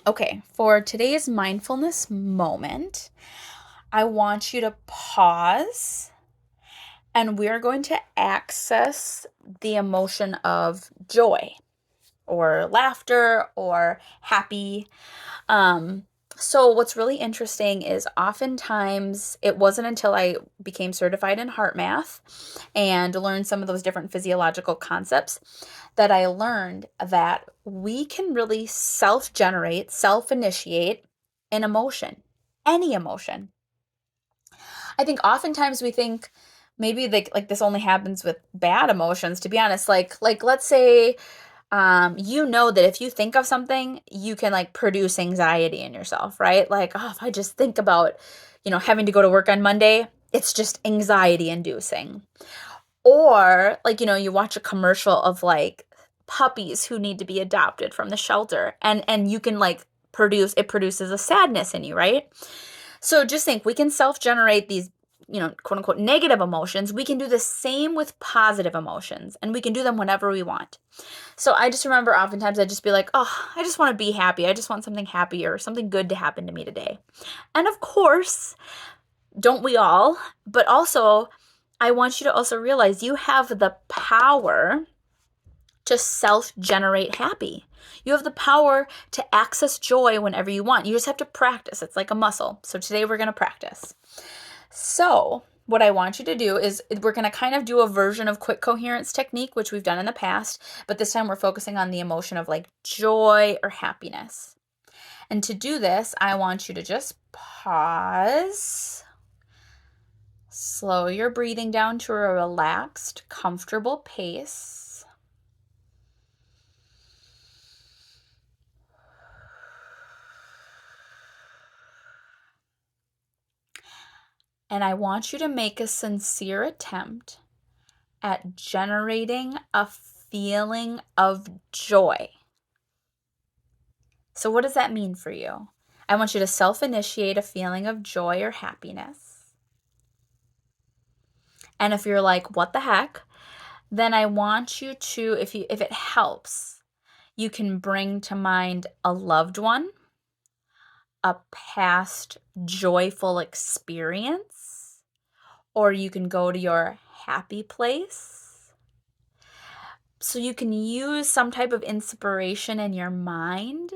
Okay, for today's mindfulness moment, I want you to pause and we're going to access the emotion of joy or laughter or happy. Um, so what's really interesting is oftentimes it wasn't until I became certified in heart math and learned some of those different physiological concepts that I learned that we can really self-generate, self-initiate an emotion, any emotion. I think oftentimes we think maybe like this only happens with bad emotions, to be honest. Like let's say you know that if you think of something, you can like produce anxiety in yourself, right? Like, oh, if I just think about, having to go to work on Monday, it's just anxiety inducing. Or like, you watch a commercial of like puppies who need to be adopted from the shelter and you can like produces a sadness in you, right? So just think we can self-generate these, quote unquote negative emotions. We can do the same with positive emotions and we can do them whenever we want. So I just remember oftentimes I'd just be like, oh, I just want to be happy. I just want something happy or something good to happen to me today. And of course, don't we all? But also, I want you to also realize you have the power to self-generate happy. You have the power to access joy whenever you want. You just have to practice. It's like a muscle. So today we're going to practice. So, what I want you to do is we're going to kind of do a version of quick coherence technique, which we've done in the past, but this time we're focusing on the emotion of like joy or happiness. And to do this, I want you to just pause, slow your breathing down to a relaxed, comfortable pace. And I want you to make a sincere attempt at generating a feeling of joy. So, what does that mean for you? I want you to self initiate a feeling of joy or happiness. And if you're like, what the heck? Then I want you to, if it helps, you can bring to mind a loved one, a past joyful experience, or you can go to your happy place. So you can use some type of inspiration in your mind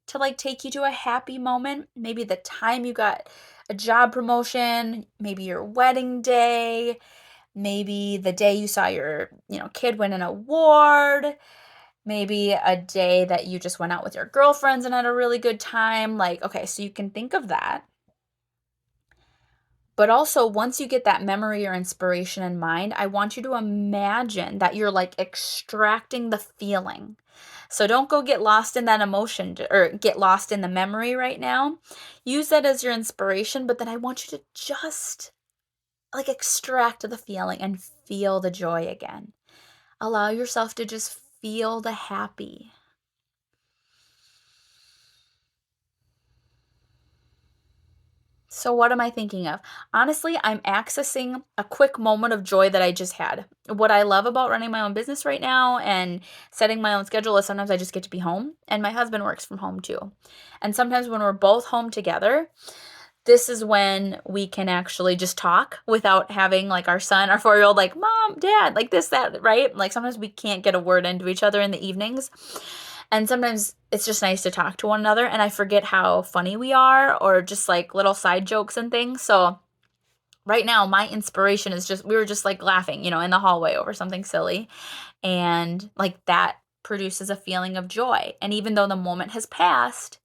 to like take you to a happy moment. Maybe the time you got a job promotion, maybe your wedding day, maybe the day you saw your, kid win an award, maybe a day that you just went out with your girlfriends and had a really good time. Like, okay, so you can think of that. But also, once you get that memory or inspiration in mind, I want you to imagine that you're like extracting the feeling. So don't go get lost in that emotion or get lost in the memory right now. Use that as your inspiration, but then I want you to just like extract the feeling and feel the joy again. Allow yourself to just feel the happy. So what am I thinking of? Honestly, I'm accessing a quick moment of joy that I just had. What I love about running my own business right now and setting my own schedule is sometimes I just get to be home, and my husband works from home too. And sometimes when we're both home together, this is when we can actually just talk without having like our son, our 4-year-old, like, mom, dad, like this, that, right? Like sometimes we can't get a word into each other in the evenings. And sometimes it's just nice to talk to one another and I forget how funny we are or just like little side jokes and things. So right now my inspiration is just we were just like laughing, in the hallway over something silly. And like that produces a feeling of joy. And even though the moment has passed,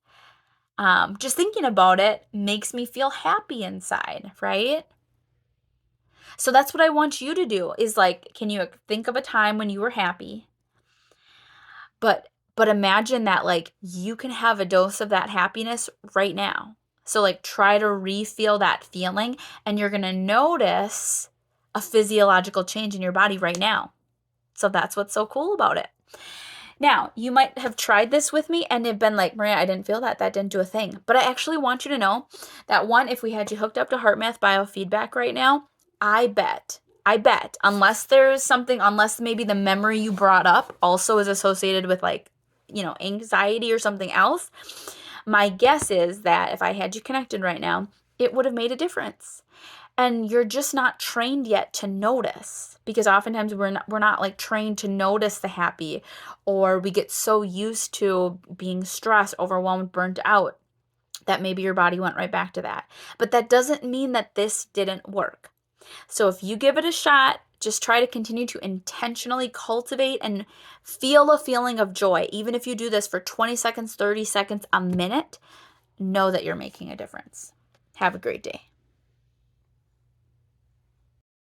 just thinking about it makes me feel happy inside, right? So that's what I want you to do is like, can you think of a time when you were happy? But imagine that like you can have a dose of that happiness right now. So like try to re-feel that feeling and you're going to notice a physiological change in your body right now. So that's what's so cool about it. Now, you might have tried this with me and have been like, Maria, I didn't feel that. That didn't do a thing. But I actually want you to know that one, if we had you hooked up to HeartMath biofeedback right now, I bet, unless there's something, unless maybe the memory you brought up also is associated with like, anxiety or something else, My guess is that if I had you connected right now, it would have made a difference. And you're just not trained yet to notice, because oftentimes we're not like trained to notice the happy, or we get so used to being stressed, overwhelmed, burnt out, that maybe your body went right back to that. But that doesn't mean that this didn't work. So if you give it a shot, just try to continue to intentionally cultivate and feel a feeling of joy. Even if you do this for 20 seconds, 30 seconds, a minute, know that you're making a difference. Have a great day.